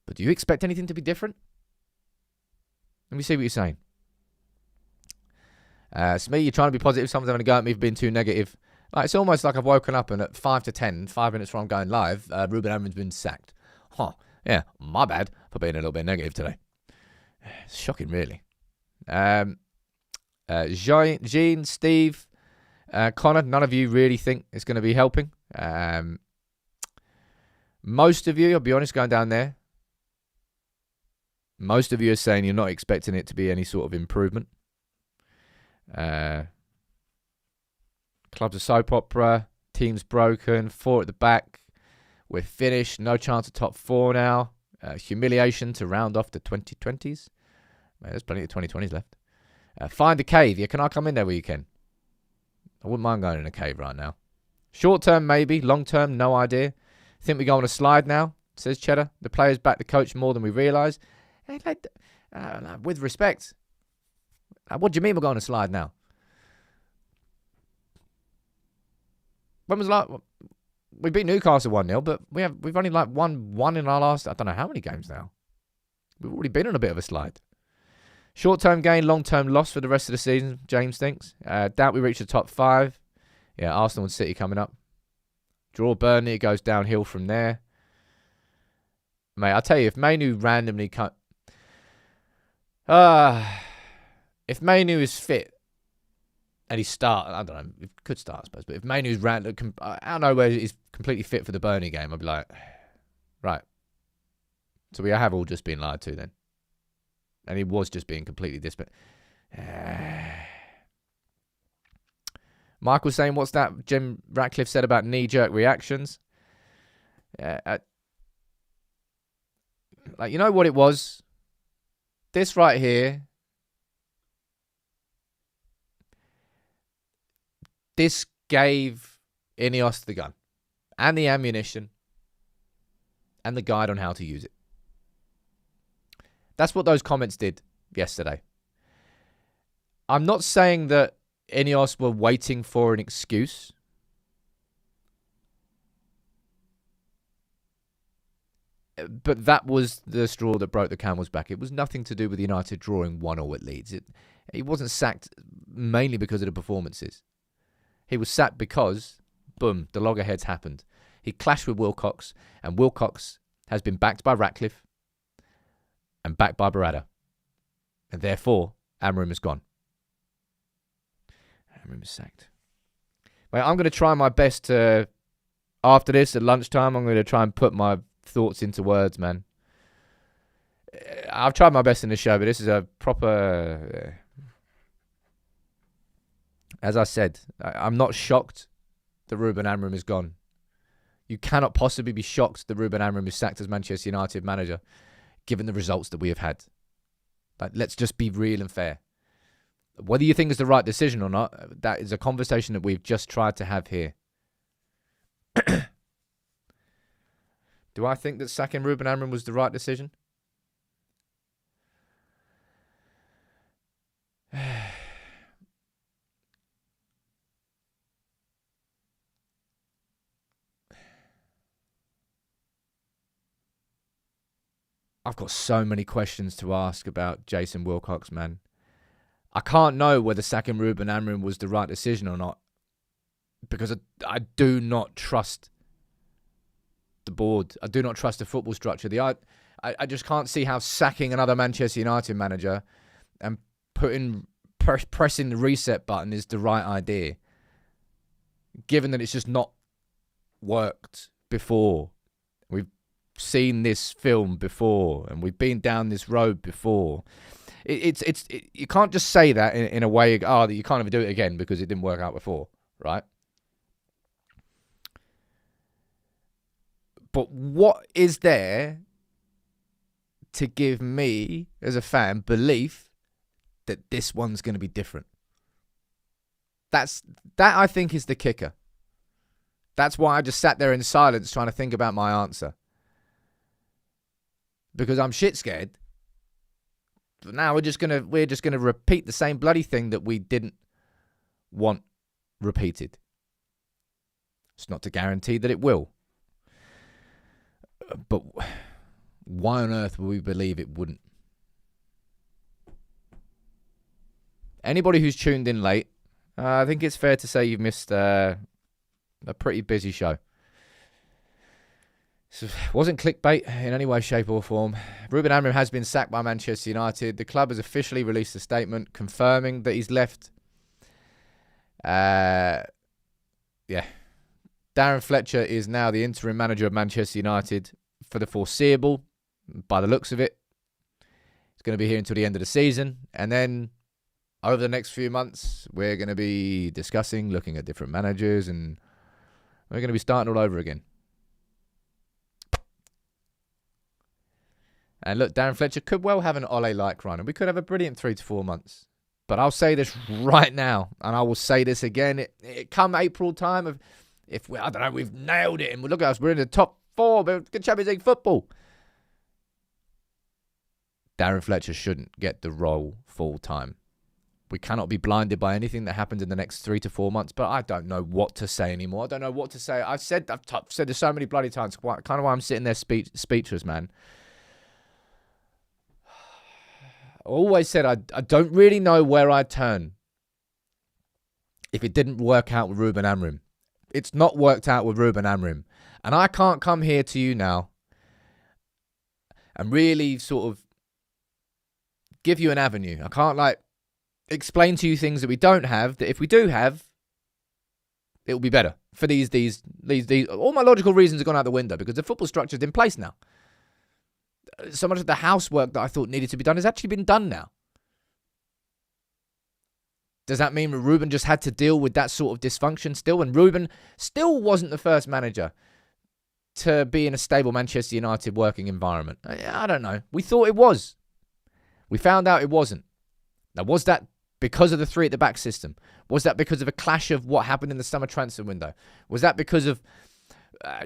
But do you expect anything to be different? Let me see what you're saying. Smee, you're trying to be positive. Someone's having a go at me for being too negative. Like, it's almost like I've woken up and at 5 to 10, 5 minutes from going live, Ruben Amorim's been sacked. Yeah, my bad for being a little bit negative today. It's shocking, really. Jean, Steve, Connor, none of you really think it's going to be helping. Most of you, I'll be honest, going down there, most of you are saying you're not expecting it to be any sort of improvement. Club's a soap opera, team's broken, 4 at the back, we're finished, no chance of top 4 now, humiliation to round off the 2020s. Man, there's plenty of 2020s left. Find a cave. Yeah, can I come in there where you can? I wouldn't mind going in a cave right now. Short term, maybe. Long term, no idea. Think we go on a slide now, says Cheddar. The players back the coach more than we realise. Hey, with respect, what do you mean we're going on a slide now? When was we beat Newcastle 1-0, but we've only won in our last, I don't know how many games now. We've already been on a bit of a slide. Short-term gain, long-term loss for the rest of the season, James thinks. Doubt we reach the top 5. Yeah, Arsenal and City coming up. Draw Burnley, it goes downhill from there. Mate, I'll tell you, if Mainu randomly if Mainu is fit, and he I don't know, he could start, I suppose, but if Mainu's random, I don't know where he's completely fit for the Burnley game, I'd be like, right. So we have all just been lied to then. And he was just being completely disparate. Michael's saying, what's that Jim Ratcliffe said about knee-jerk reactions? Like, you know what it was? This right here. This gave Ineos the gun. And the ammunition. And the guide on how to use it. That's what those comments did yesterday. I'm not saying that Ineos were waiting for an excuse. But that was the straw that broke the camel's back. It was nothing to do with United drawing 1-1 at Leeds. He wasn't sacked mainly because of the performances. He was sacked because, boom, the loggerheads happened. He clashed with Wilcox, and Wilcox has been backed by Ratcliffe and backed by Barada. And therefore, Amorim is gone. Amorim is sacked. Well, I'm going to try my best to, after this, at lunchtime, I'm going to try and put my thoughts into words, man. I've tried my best in the show, but this is a proper... As I said, I'm not shocked that Ruben Amorim is gone. You cannot possibly be shocked that Ruben Amorim is sacked as Manchester United manager, given the results that we have had. Like, let's just be real and fair. Whether you think it's the right decision or not, that is a conversation that we've just tried to have here. Do I think that sacking Ruben Amorim was the right decision? I've got so many questions to ask about Jason Wilcox, man. I can't know whether sacking Ruben Amorim was the right decision or not, because I do not trust the board. I do not trust the football structure. I just can't see how sacking another Manchester United manager and pressing the reset button is the right idea, given that it's just not worked before. We've seen this film before, and we've been down this road before. You can't just say that in a way, that you can't ever do it again because it didn't work out before, right? But what is there to give me, as a fan, belief that this one's going to be different? That I think is the kicker. That's why I just sat there in silence trying to think about my answer. Because I'm shit scared. But now we're just gonna repeat the same bloody thing that we didn't want repeated. It's not to guarantee that it will. But why on earth would we believe it wouldn't? Anybody who's tuned in late, I think it's fair to say you've missed a pretty busy show. So, wasn't clickbait in any way, shape or form. Ruben Amorim has been sacked by Manchester United. The club has officially released a statement confirming that he's left. Darren Fletcher is now the interim manager of Manchester United for the foreseeable, by the looks of it. He's going to be here until the end of the season. And then over the next few months, we're going to be discussing, looking at different managers, and we're going to be starting all over again. And look, Darren Fletcher could well have an Ole-like run, and we could have a brilliant 3 to 4 months. But I'll say this right now, and I will say this again. It come April time, we've nailed it, and look at us, we're in the top 4, but good Champions League football. Darren Fletcher shouldn't get the role full time. We cannot be blinded by anything that happens in the next 3 to 4 months, but I don't know what to say anymore. I don't know what to say. I've said this so many bloody times, kind of why I'm sitting there speechless, man. I always said I don't really know where I'd turn if it didn't work out with Ruben Amorim. It's not worked out with Ruben Amorim. And I can't come here to you now and really sort of give you an avenue. I can't explain to you things that we don't have, that if we do have, it will be better. For these all my logical reasons have gone out the window because the football structure is in place now. So much of the housework that I thought needed to be done has actually been done now. Does that mean Ruben just had to deal with that sort of dysfunction still? And Ruben still wasn't the first manager to be in a stable Manchester United working environment. I don't know. We thought it was. We found out it wasn't. Now, was that because of the 3 at the back system? Was that because of a clash of what happened in the summer transfer window? Was that because of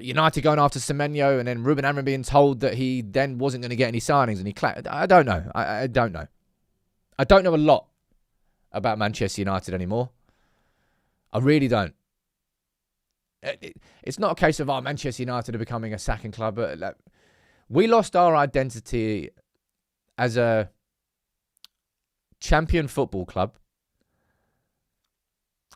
United going after Semenyo and then Ruben Amorim being told that he then wasn't going to get any signings and he clashed? I don't know. I don't know. I don't know a lot about Manchester United anymore. I really don't. It's not a case of, Manchester United are becoming a sacking club. We lost our identity as a champion football club.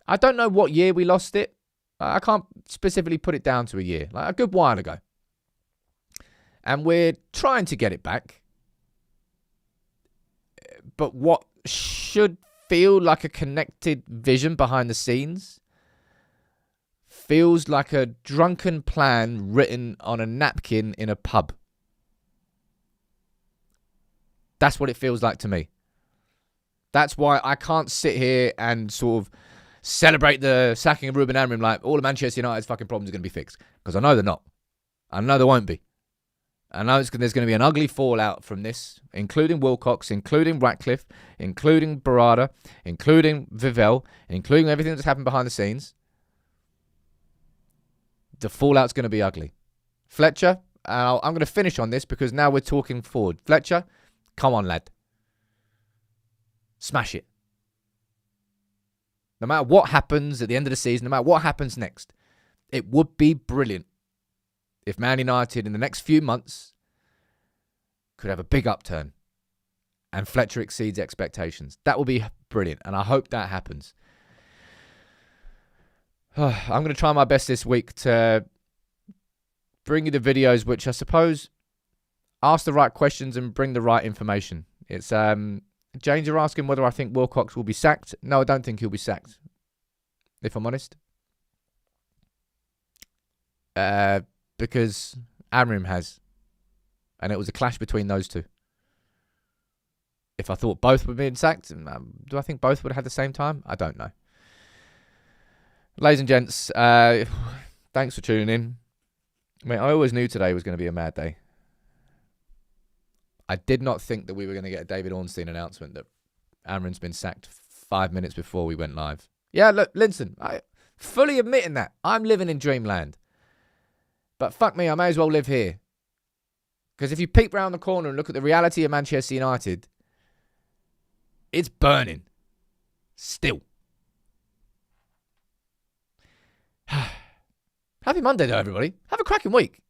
I don't know what year we lost it. I can't specifically put it down to a year, like a good while ago. And we're trying to get it back. But what should feel like a connected vision behind the scenes feels like a drunken plan written on a napkin in a pub. That's what it feels like to me. That's why I can't sit here and sort of celebrate the sacking of Ruben Amorim like all of Manchester United's fucking problems are going to be fixed. Because I know they're not. I know there won't be. I know there's going to be an ugly fallout from this, including Wilcox, including Ratcliffe, including Barada, including Vivell, including everything that's happened behind the scenes. The fallout's going to be ugly. Fletcher, I'm going to finish on this because now we're talking forward. Fletcher, come on, lad. Smash it. No matter what happens at the end of the season, no matter what happens next, it would be brilliant if Man United in the next few months could have a big upturn and Fletcher exceeds expectations. That will be brilliant, and I hope that happens. I'm going to try my best this week to bring you the videos which I suppose ask the right questions and bring the right information. It's James, you're asking whether I think Wilcox will be sacked. No, I don't think he'll be sacked, if I'm honest. Because Amorim has. And it was a clash between those two. If I thought both were being sacked, do I think both would have had the same time? I don't know. Ladies and gents, thanks for tuning in. I mean, I always knew today was going to be a mad day. I did not think that we were going to get a David Ornstein announcement that Amorim's been sacked 5 minutes before we went live. Yeah, look, Linson, I fully admitting that. I'm living in dreamland. But fuck me, I may as well live here. Because if you peek round the corner and look at the reality of Manchester United, it's burning. Still. Happy Monday though, everybody. Have a cracking week.